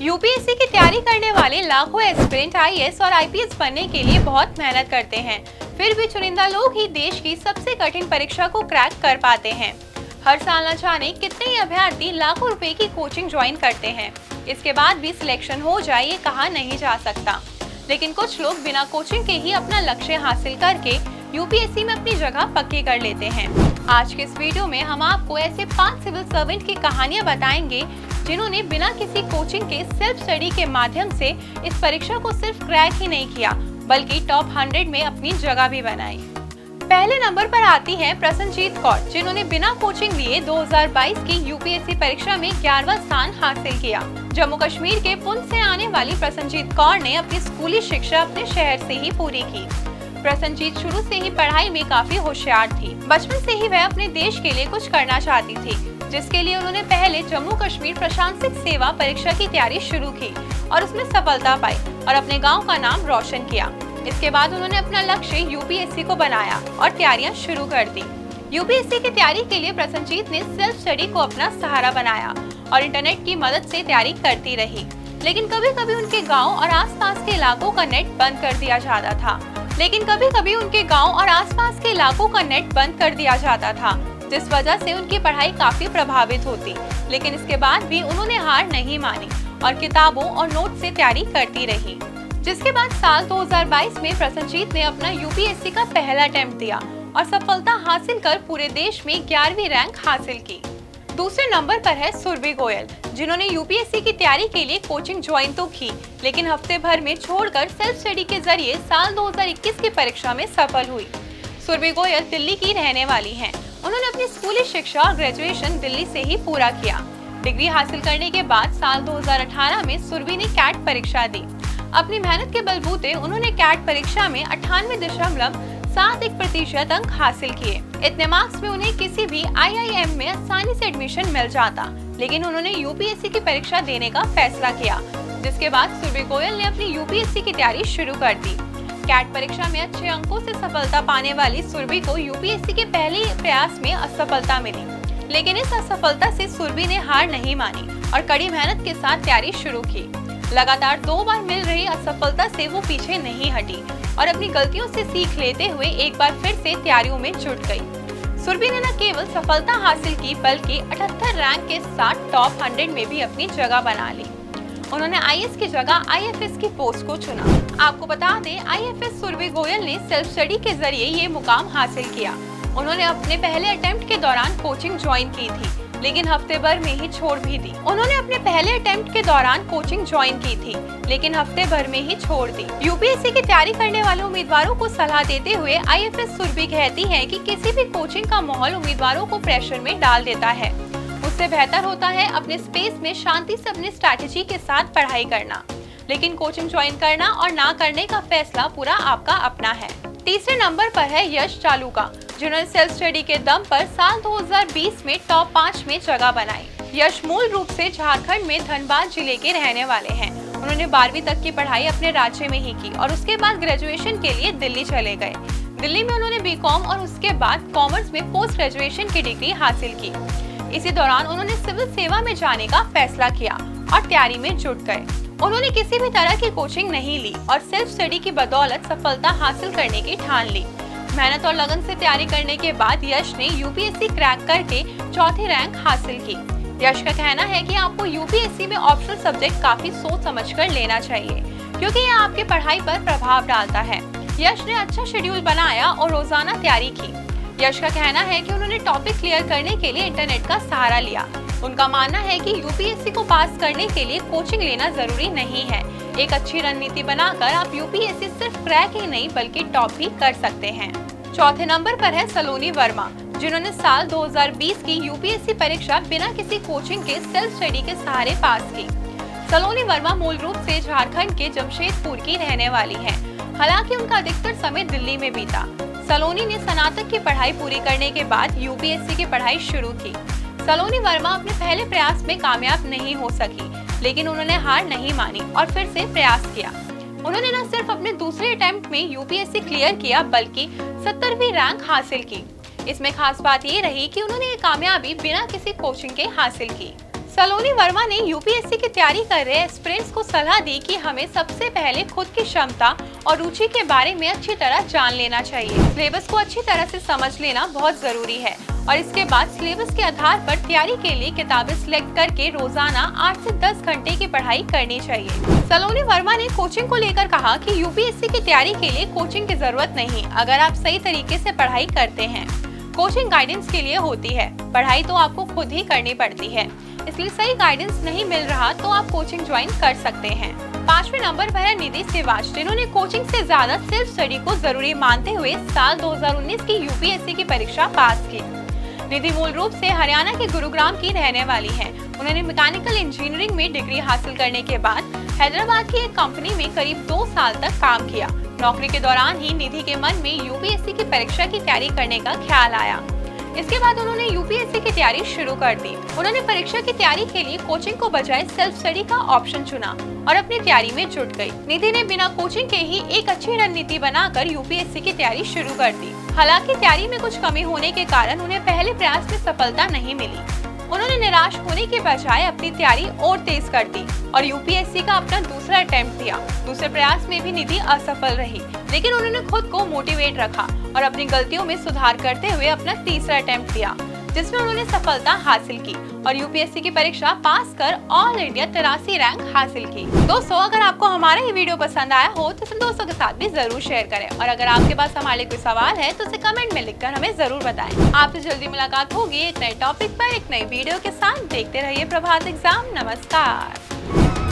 UPSC की तैयारी करने वाले लाखों एस्पिरेंट आईएएस और आईपीएस बनने के लिए बहुत मेहनत करते हैं। फिर भी चुनिंदा लोग ही देश की सबसे कठिन परीक्षा को क्रैक कर पाते हैं। हर साल न जाने कितने ही अभ्यर्थी लाखों रुपए की कोचिंग ज्वाइन करते हैं। इसके बाद भी सिलेक्शन हो जाए ये कहा नहीं जा सकता, लेकिन कुछ लोग बिना कोचिंग के ही अपना लक्ष्य हासिल करके यूपीएससी में अपनी जगह पक्की कर लेते हैं। आज के इस वीडियो में हम आपको ऐसे 5 सिविल सर्वेंट की कहानियां बताएंगे जिन्होंने बिना किसी कोचिंग के सेल्फ स्टडी के माध्यम से इस परीक्षा को सिर्फ क्रैक ही नहीं किया बल्कि टॉप 100 में अपनी जगह भी बनाई। पहले नंबर पर आती है प्रसन्नजीत कौर, जिन्होंने बिना कोचिंग लिए 2022 की यूपीएससी परीक्षा में 11वां स्थान हासिल किया। जम्मू कश्मीर के पुंछ से आने वाली प्रसन्नजीत कौर ने अपनी स्कूली शिक्षा अपने शहर से ही पूरी की। प्रसन्नजीत शुरू से ही पढ़ाई में काफी होशियार थी। बचपन से ही वह अपने देश के लिए कुछ करना चाहती थी, जिसके लिए उन्होंने पहले जम्मू कश्मीर प्रशासनिक सेवा परीक्षा की तैयारी शुरू की और उसमें सफलता पाई और अपने गांव का नाम रोशन किया। इसके बाद उन्होंने अपना लक्ष्य यूपीएससी को बनाया और तैयारियां शुरू कर दी। यूपीएससी की तैयारी के लिए प्रसन्नजीत ने सेल्फ स्टडी को अपना सहारा बनाया और इंटरनेट की मदद से तैयारी करती रही। लेकिन कभी कभी उनके गाँव और आसपास के इलाकों का नेट बंद कर दिया जाता था, जिस वजह से उनकी पढ़ाई काफी प्रभावित होती। लेकिन इसके बाद भी उन्होंने हार नहीं मानी और किताबों और नोट से तैयारी करती रही। जिसके बाद साल 2022 में प्रसन्नजीत ने अपना यूपीएससी का पहला अटेम्प्ट दिया और सफलता हासिल कर पूरे देश में 11वीं रैंक हासिल की। दूसरे नंबर पर है सुरभि गोयल, जिन्होंने यूपीएससी की तैयारी के लिए कोचिंग ज्वाइन तो की, लेकिन हफ्ते भर में छोड़कर सेल्फ स्टडी के जरिए साल 2021 की परीक्षा में सफल हुई। सुरभि गोयल दिल्ली की रहने वाली हैं। उन्होंने अपनी स्कूली शिक्षा और ग्रेजुएशन दिल्ली से ही पूरा किया। डिग्री हासिल करने के बाद साल 2018 में सुरभि ने कैट परीक्षा दी। अपनी मेहनत के बलबूते उन्होंने कैट परीक्षा में 98.71% अंक हासिल किए। इतने मार्क्स में उन्हें किसी भी आईआईएम में आसानी से एडमिशन मिल जाता, लेकिन उन्होंने यूपीएससी की परीक्षा देने का फैसला किया। जिसके बाद सुरभि गोयल ने अपनी यूपीएससी की तैयारी शुरू कर दी। कैट परीक्षा में अच्छे अंकों से सफलता पाने वाली सुरभि को यूपीएससी के पहले प्रयास में असफलता मिली, लेकिन इस असफलता से सुरभि ने हार नहीं मानी और कड़ी मेहनत के साथ तैयारी शुरू की। लगातार 2 बार मिल रही असफलता से वो पीछे नहीं हटी और अपनी गलतियों से सीख लेते हुए एक बार फिर से तैयारियों में जुट गई। सुरभि ने न केवल सफलता हासिल की बल्कि 78 रैंक के साथ टॉप 100 में भी अपनी जगह बना ली। उन्होंने आईएएस की जगह आईएफएस की पोस्ट को चुना। आपको बता दें, आईएफएस सुरभि गोयल ने सेल्फ स्टडी के जरिए ये मुकाम हासिल किया। उन्होंने अपने पहले अटेम्प्ट के दौरान कोचिंग ज्वाइन की थी, लेकिन हफ्ते भर में ही छोड़ दी। यूपीएससी की तैयारी करने वाले उम्मीदवारों को सलाह देते हुए आईएफएस सुरभि कहती है कि किसी भी कोचिंग का माहौल उम्मीदवारों को प्रेशर में डाल देता है। उससे बेहतर होता है अपने स्पेस में शांति से अपनी स्ट्रैटेजी के साथ पढ़ाई करना। लेकिन कोचिंग ज्वाइन करना और ना करने का फैसला पूरा आपका अपना है। तीसरे नंबर पर है यश चालुका, जिन्होंने सेल्फ स्टडी के दम पर साल 2020 में टॉप 5 में जगह बनाई। यश मूल रूप से झारखंड में धनबाद जिले के रहने वाले हैं। उन्होंने 12वीं तक की पढ़ाई अपने राज्य में ही की और उसके बाद ग्रेजुएशन के लिए दिल्ली चले गए। दिल्ली में उन्होंने बीकॉम और उसके बाद कॉमर्स में पोस्ट ग्रेजुएशन की डिग्री हासिल की। इसी दौरान उन्होंने सिविल सेवा में जाने का फैसला किया और तैयारी में जुट गए। उन्होंने किसी भी तरह की कोचिंग नहीं ली और सेल्फ स्टडी की बदौलत सफलता हासिल करने की ठान ली। मेहनत और लगन से तैयारी करने के बाद यश ने यूपीएससी क्रैक करके 4थी रैंक हासिल की। यश का कहना है कि आपको यूपीएससी में ऑप्शनल सब्जेक्ट काफी सोच समझकर लेना चाहिए, क्योंकि यह आपके पढ़ाई पर प्रभाव डालता है। यश ने अच्छा शेड्यूल बनाया और रोजाना तैयारी की। यश का कहना है कि उन्होंने टॉपिक क्लियर करने के लिए इंटरनेट का सहारा लिया। उनका मानना है कि यूपीएससी को पास करने के लिए कोचिंग लेना जरूरी नहीं है। एक अच्छी रणनीति बनाकर आप यूपीएससी सिर्फ क्रैक ही नहीं बल्कि टॉप भी कर सकते हैं। चौथे नंबर पर है सलोनी वर्मा, जिन्होंने साल 2020 की यूपीएससी परीक्षा बिना किसी कोचिंग के सेल्फ स्टडी के सहारे पास की। सलोनी वर्मा मूल रूप से झारखंड के जमशेदपुर की रहने वाली हैं। हालांकि उनका अधिकतर समय दिल्ली में बीता। सलोनी ने स्नातक की पढ़ाई पूरी करने के बाद यूपीएससी की पढ़ाई शुरू की। सलोनी वर्मा अपने पहले प्रयास में कामयाब नहीं हो सकी, लेकिन उन्होंने हार नहीं मानी और फिर से प्रयास किया। उन्होंने न सिर्फ अपने दूसरे अटेम्प्ट में यूपीएससी क्लियर किया बल्कि 70वीं रैंक हासिल की। इसमें खास बात ये रही कि उन्होंने ये कामयाबी बिना किसी कोचिंग के हासिल की। सलोनी वर्मा ने यूपीएससी की तैयारी कर रहे एस्पिरेंट्स को सलाह दी कि हमें सबसे पहले खुद की क्षमता और रुचि के बारे में अच्छी तरह जान लेना चाहिए। सिलेबस को अच्छी तरह से समझ लेना बहुत जरूरी है और इसके बाद सिलेबस के आधार पर तैयारी के लिए किताबें सिलेक्ट करके रोजाना 8 से 10 घंटे की पढ़ाई करनी चाहिए। सलोनी वर्मा ने कोचिंग को लेकर कहा कि यूपीएससी की तैयारी के लिए कोचिंग की जरूरत नहीं, अगर आप सही तरीके से पढ़ाई करते हैं। कोचिंग गाइडेंस के लिए होती है, पढ़ाई तो आपको खुद ही करनी पड़ती है, इसलिए सही गाइडेंस नहीं मिल रहा तो आप कोचिंग ज्वाइन कर सकते हैं। 5वें नंबर पर है निधि श्रीवास्तव, जिन्होंने कोचिंग से ज्यादा सेल्फ स्टडी को जरूरी मानते हुए साल 2019 की यूपीएससी की परीक्षा पास की। निधि मूल रूप से हरियाणा के गुरुग्राम की रहने वाली हैं। उन्होंने मैकेनिकल इंजीनियरिंग में डिग्री हासिल करने के बाद हैदराबाद की एक कंपनी में करीब 2 साल तक काम किया। नौकरी के दौरान ही निधि के मन में यूपीएससी की परीक्षा की तैयारी करने का ख्याल आया। इसके बाद उन्होंने यूपीएससी की तैयारी शुरू कर दी। उन्होंने परीक्षा की तैयारी के लिए कोचिंग को बजाय सेल्फ स्टडी का ऑप्शन चुना और अपनी तैयारी में जुट गई। निधि ने बिना कोचिंग के ही एक अच्छी रणनीति बनाकर यूपीएससी की तैयारी शुरू कर दी। हालांकि तैयारी में कुछ कमी होने के कारण उन्हें पहले प्रयास में सफलता नहीं मिली। उन्होंने निराश होने के बजाय अपनी तैयारी और तेज कर दी और यूपीएससी का अपना दूसरा अटेम्प्ट दिया। दूसरे प्रयास में भी निधि असफल रही, लेकिन उन्होंने खुद को मोटिवेट रखा और अपनी गलतियों में सुधार करते हुए अपना तीसरा अटेम्प्ट दिया, जिसमें उन्होंने सफलता हासिल की और यूपीएससी की परीक्षा पास कर ऑल इंडिया 83 रैंक हासिल की। दोस्तों, अगर आपको हमारा ये वीडियो पसंद आया हो तो इसे दोस्तों के साथ भी जरूर शेयर करें और अगर आपके पास हमारे लिए कोई सवाल है तो उसे कमेंट में लिखकर हमें जरूर बताएं। आपसे जल्दी मुलाकात होगी एक नए टॉपिक पर एक नई वीडियो के साथ। देखते रहिए प्रभात एग्जाम। नमस्कार।